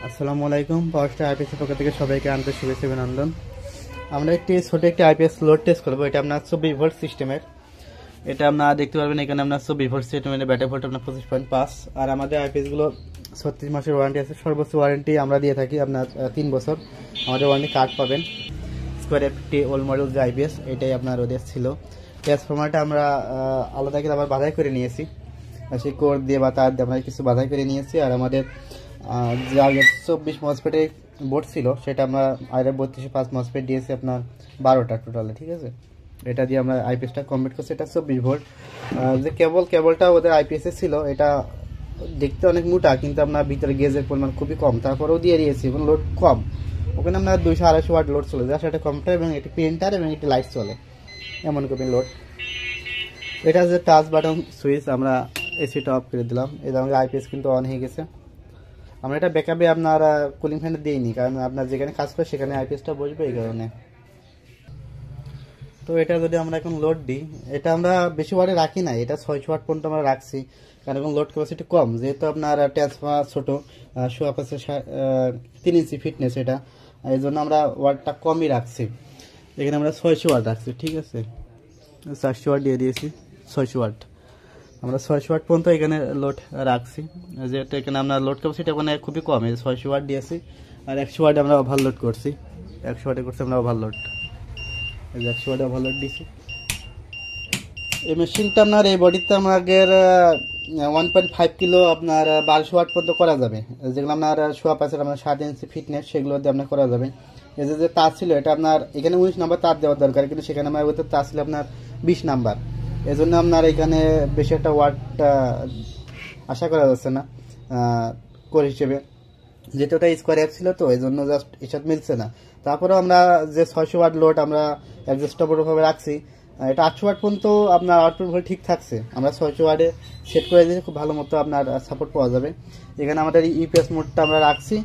আসসালামু আলাইকুম। পাওয়ারস্টার আইপিএস পক্ষ থেকে সবাইকে আন্তরিক শুভেচ্ছা অভিনন্দন। আমরা ছোট একটি আইপিএস লোড টেস্ট করবো। এটা আপনার 24 ভোল্ট সিস্টেমের। এটা আপনারা দেখতে পারবেন এখানে আপনার 24 ভোল্ট সিস্টেমের ব্যাটারি ভোল্ট আপনার 25.5। আর আমাদের আইপিএস গুলো 36 মাসের ওয়ারেন্টি আছে। সর্বোচ্চ ওয়ারেন্টি আমরা দিয়ে থাকি আপনার 3 বছর আমাদের ওয়ারেন্টি কার্ড পাবেন। স্কোয়ার এফটি ওল্ড মডেল যে আইপিএস এটাই আপনার ওদের ছিল। ট্রান্সফরমারটা আমরা আলাদা করে আবার বাধাই করে নিয়েছি, সেই কোর দিয়ে বা তার দিয়ে আমরা কিছু বাধাই করে নিয়েছি। আর আমাদের যে আগে 24 মসফেটের বোর্ড ছিল সেটা আমরা আগে 3205 মসফেট দিয়েছি আপনার 12টা টোটালে, ঠিক আছে। এটা দিয়ে আমরা আইপিএসটা কমপ্লিট করছি। এটা 24 ভোল্ট। যে কেবলটা ওদের আইপিএস ছিল, এটা দেখতে অনেক মোটা, কিন্তু আপনার ভিতরে গেজের পরিমাণ খুবই কম, তারপরেও দিয়ে দিয়েছি এবং লোড কম। ওখানে আপনার 200-250 ওয়াট লোড চলে যায়, সেটা কম্পিউটার এবং একটি প্রিন্টার এবং একটি লাইট চলে, এমন কপি লোড। এটা যে টাচ বাটন সুইচ, আমরা এসিটা অফ করে দিলাম। এটা আমাদের আইপিএস কিন্তু অন হয়ে গেছে। আমরা এটা ব্যাকআপে আপনার কুলিং ফ্যানটা দিইনি, কারণ আপনার যেখানে কাজ করে সেখানে আইপিএসটা বসবে, এই কারণে। তো এটা যদি আমরা এখন লোড দিই, এটা আমরা বেশি ওয়াটে রাখি না, এটা 600 ওয়াট পর্যন্ত আমরা রাখছি, কারণ এখন লোড ক্যাপাসিটি কম, যেহেতু আপনার ট্রান্সফার ছোট, শো আছে 3 ইঞ্চি ফিটনেস, এটা এই জন্য আমরা ওয়াটটা কমই রাখছি। এখানে আমরা 600 ওয়াট রাখছি, ঠিক আছে। 400 ওয়াট দিয়ে দিয়েছি, 600 ওয়াট আমরা 600 ওয়াট পর্যন্ত এখানে লোড রাখছি, যেহেতু এখানে আমরা লোড ক্যাপাসিটি ওখানে খুবই কম, 600 ওয়াট দিয়েছি। আর 100 ওয়াটে আমরা ওভারলোড করছি, 100 ওয়াটে করছি আমরা ওভারলোড, 100 ওয়াটে ওভারলোড দিয়েছি। এই মেশিনটা আপনার এই বডিতে আমাদের 1.5 কিলো আপনার 1200 ওয়াট পর্যন্ত করা যাবে, যেগুলো আপনার শোয়া পাশের আপনার 7 ইঞ্চি ফিটনেস, সেগুলো দিয়ে আপনার করা যাবে। এই যে তার ছিল, এটা আপনার এখানে 19 নাম্বার তার দেওয়ার দরকার, কিন্তু সেখানে আমার তার ছিল আপনার 20 নাম্বার, এই জন্য আপনার এখানে বেশি একটা ওয়াট আশা করা যাচ্ছে না কোর হিসেবে, যেহেতু ওটা স্কোয়ার অ্যাপ ছিল, তো এই জন্য জাস্ট এসব মিলছে না। তারপরেও আমরা যে 600 ওয়াট লোড আমরা অ্যাডজাস্টেবলভাবে রাখছি, এটা 800 ওয়াট পর্যন্ত আপনার আউটপুট ভোল্ট ঠিক থাকছে। আমরা 600 ওয়াটে সেট করে দিলে খুব ভালো মতো আপনার সাপোর্ট পাওয়া যাবে। এখানে আমাদের ইউপিএস মোডটা আমরা রাখছি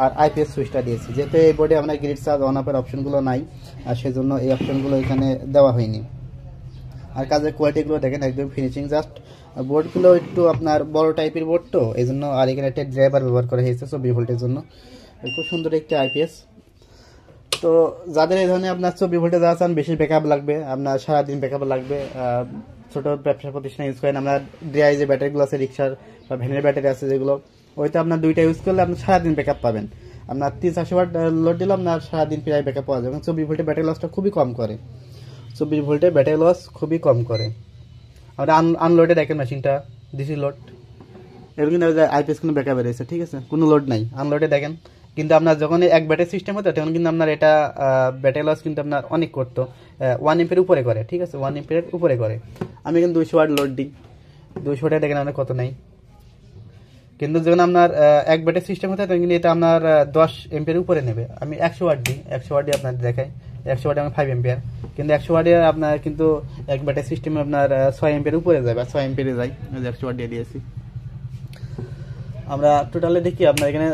আর আইপিএস সুইচটা দিয়েছি, যেহেতু এই বোর্ডে আমরা গ্রিড চার্জ অন অফের অপশনগুলো নাই, আর সেজন্য এই অপশনগুলো এখানে দেওয়া হয়নি। আর কাজের কোয়ালিটিগুলো দেখেন একদম ফিনিশিং, জাস্ট বোর্ডগুলো একটু আপনার বড় টাইপের বোর্ড, তো এই জন্য। আর এখানে একটা ড্রাইভার ব্যবহার করা হয়েছে 24 ভোল্টের জন্য, খুব সুন্দর একটি আইপিএস। তো যাদের এই ধরনের আপনার 24 ভোল্টে যাওয়া চান, বেশি ব্যাকআপ লাগবে, আপনার সারাদিন ব্যাকআপ লাগবে, ছোট ব্যবসা প্রতিষ্ঠান ইউজ করেন, আমরা ডিআই যে ব্যাটারিগুলো আছে, রিক্সার বা ভ্যানের ব্যাটারি আছে যেগুলো, ওইটা আপনার 2টা ইউজ করলে আপনি সারাদিন ব্যাকআপ পাবেন। আপনার 300-400 ওয়াট লোড দিলে আপনার সারাদিন প্রায় ব্যাকআপ পাওয়া যাবে। 24 ভোল্টের ব্যাটারি লসটা খুবই কম করে, 24 ভোল্টের ব্যাটারি লস খুবই কম করে। আমরা আনলোডে দেখেন মেশিনটা ডিসি লোড, এর কিন্তু আইপিএস কোনো ব্যাকআপ রয়েছে, ঠিক আছে, কোনো লোড নাই, আনলোডে দেখেন। কিন্তু আপনার যখন এক ব্যাটারি সিস্টেম হতো, তখন কিন্তু আপনার এটা ব্যাটারি লস কিন্তু আপনার অনেক করতো, 1 এম্পের উপরে করে, ঠিক আছে, 1 এম্পের উপরে করে। আমি কিন্তু 200 ওয়াট লোড দিই, 200 ওয়াটে দেখেন আপনার কত নাই। কিন্তু যখন আপনার এক ব্যাটারি সিস্টেম হতো, তখন কিন্তু এটা আপনার 10 এম্পের উপরে নেবে। আমি 100 ওয়াট দিই, 100 ওয়াট দিয়ে আপনার দেখাই, 100 ওয়াটে আমার 5 এম্পিয়ার, কিন্তু 100 ওয়াটে আপনার কিন্তু এক ব্যাটারি সিস্টেমে আপনার 6 এম্পিয়ার উপরে যায় বা 6 এম্পিয়ারে যায়। 100 ওয়াট দিয়ে দিয়েছি। আমরা টোটালে দেখি আপনার এখানে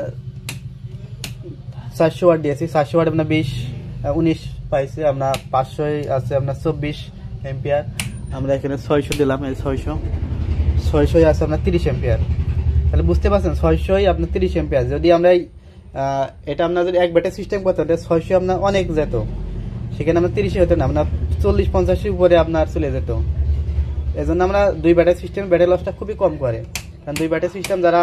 400 ওয়াট দিয়েছি, 400 ওয়াট আপনার 19 পাইছে, আপনার 500 আছে আপনার 24 এম্পিয়ার, আমরা এখানে 600 দিলাম, এই 600 আছে আপনার 30 এম্পিয়ার। তাহলে বুঝতে পারছেন 600 আপনার 30 এম্পিয়ার। যদি আমরা এটা আপনার যদি এক ব্যাটারি সিস্টেম করতে, 600 আপনার অনেক যেত, সেখানে আমরা 30 হতো না, আপনার 40-50 উপরে আপনার চলে যেত। এই জন্য আমরা 2 ব্যাটারি সিস্টেম ব্যাটারি লসটা খুবই কম করে, কারণ 2 ব্যাটারি সিস্টেম যারা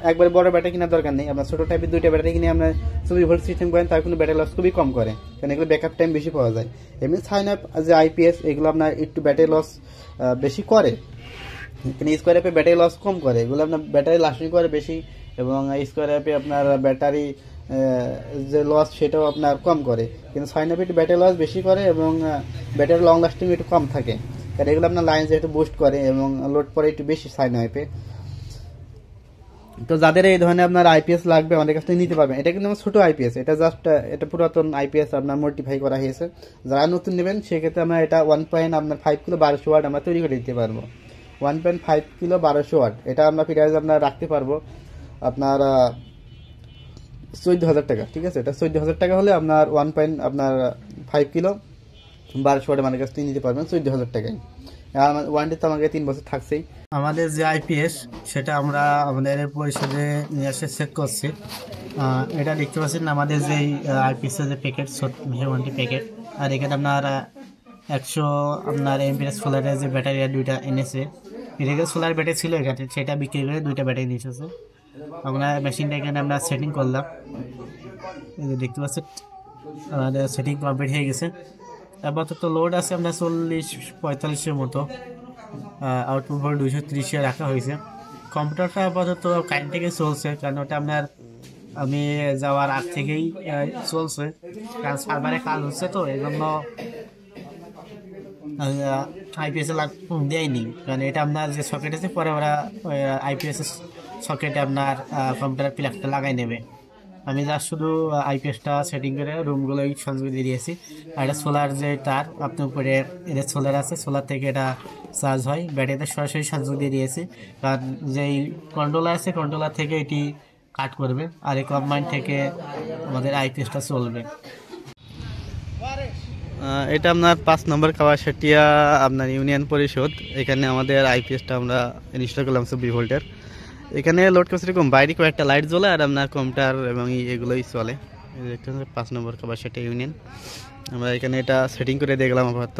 একবারে বড় ব্যাটারি কেনার দরকার নেই, আমরা ছোট টাইপের 2টা ব্যাটারি কিনে আমরা 24 ভোল্ট সিস্টেম করেন, তার কিন্তু ব্যাটারি লস খুবই কম করে, কারণ এগুলো ব্যাকআপ টাইম বেশি পাওয়া যায়। এমনি সাইন আপ যে আইপিএস, এগুলো আপনার একটু ব্যাটারি লস বেশি করে, কিন্তু স্কোয়ার অ্যাপে ব্যাটারি লস কম করে, এগুলো আপনার ব্যাটারি লাস্টিং করে বেশি, এবং স্কোয়ার অ্যাপে আপনার ব্যাটারি যে লস সেটাও আপনার কম করে, কিন্তু সাইন আপে একটু ব্যাটারি লস বেশি করে এবং ব্যাটারি লং লাস্টিং একটু কম থাকে, কারণ এগুলো আপনার লাইন যেহেতু বুস্ট করে এবং লোড পরে একটু বেশি সাইন আপে। তো যাদের এই ধরনের আপনার আইপিএস লাগবে, আমাদের কাছ থেকে নিতে পারবেন। এটা কিন্তু ছোট আইপিএস, এটা জাস্ট এটা পুরাতন আইপিএস আপনার মডিফাই করা হয়েছে। যারা নতুন নেবেন সেক্ষেত্রে আমরা এটা 1.5 কিলো 1200 ওয়াট আমরা তৈরি করে দিতে পারবো। 1.5 কিলো 1200 ওয়াট, এটা আমরা প্রাইস আপনার রাখতে পারবো আপনার 14,000 টাকা, ঠিক আছে। এটা 14,000 টাকা হলে আপনার 1.5 কিলো 1200 ওয়াট আমাদের কাছ থেকে নিতে পারবেন 14,000 টাকায়। ওয়ারেন্টি তো আমাকে 3 বছর থাকছেই। আমাদের যে আইপিএস সেটা আমরা আমাদের পরিষদে নিয়ে এসে চেক করছি। এটা দেখতে পাচ্ছেন আমাদের যে আইপিএস এর যে প্যাকেট ওয়ারেন্টি প্যাকেট, আর এখানে আপনার 100 আপনার এমপিএস সোলারের যে ব্যাটারি দুইটা এনেছে। এটাকে সোলার ব্যাটারি ছিল এখানে, সেটা বিক্রি করে দুইটা ব্যাটারি নিয়ে এসেছে। আমরা মেশিনটা এখানে আমরা সেটিং করলাম, এই যে দেখতে পাচ্ছেন আমাদের সেটিং কমপ্লিট হয়ে গেছে। আপাতত লোড আছে আপনার 40-45-এর মতো, আউটপুট ভোল্ট 230-এ রাখা হয়েছে। কম্পিউটারটা আপাতত কারেন্ট থেকে চলছে, কারণ ওটা আপনার আমি যাওয়ার আগ থেকেই চলছে, কারণ সার্ভারে কাজ হচ্ছে, তো এই জন্য আইপিএস লাগ দেয়নি। কারণ এটা আপনার যে সকেট আছে, পরে ওরা আইপিএস সকেটে আপনার কম্পিউটার প্লাগটা লাগাই নেবে। আমি যা শুধু আইপিএসটা সেটিং করে রুমগুলোই সংযোগ দিয়ে দিয়েছি। আর এটা সোলার যে তার আপনার উপরে এটা সোলার আছে, সোলার থেকে এটা চার্জ হয়, ব্যাটারিতে সরাসরি সংযোগ দিয়ে দিয়েছি। কারণ যেই কন্ট্রোলার আছে, কন্ট্রোলার থেকে এটি কাট করবে, আর এই কম্বাইন থেকে আমাদের আইপিএসটা চলবে। এটা আপনার 5 নম্বর কাওয়াসাটিয়া আপনার ইউনিয়ন পরিষদ। এখানে আমাদের আইপিএসটা আমরা ইনস্টল করলাম 24 ভোল্টের। এখানে লোড ক্যাপাসিটি কম, বাইরে কয়েকটা লাইট জ্বলে, আর আপনার কম্পিউটার এবং এগুলোই চলে। 5 নম্বর কাওয়াসাটিয়া ইউনিয়ন। আমরা এখানে এটা সেটিং করে দেখলাম আপাতত।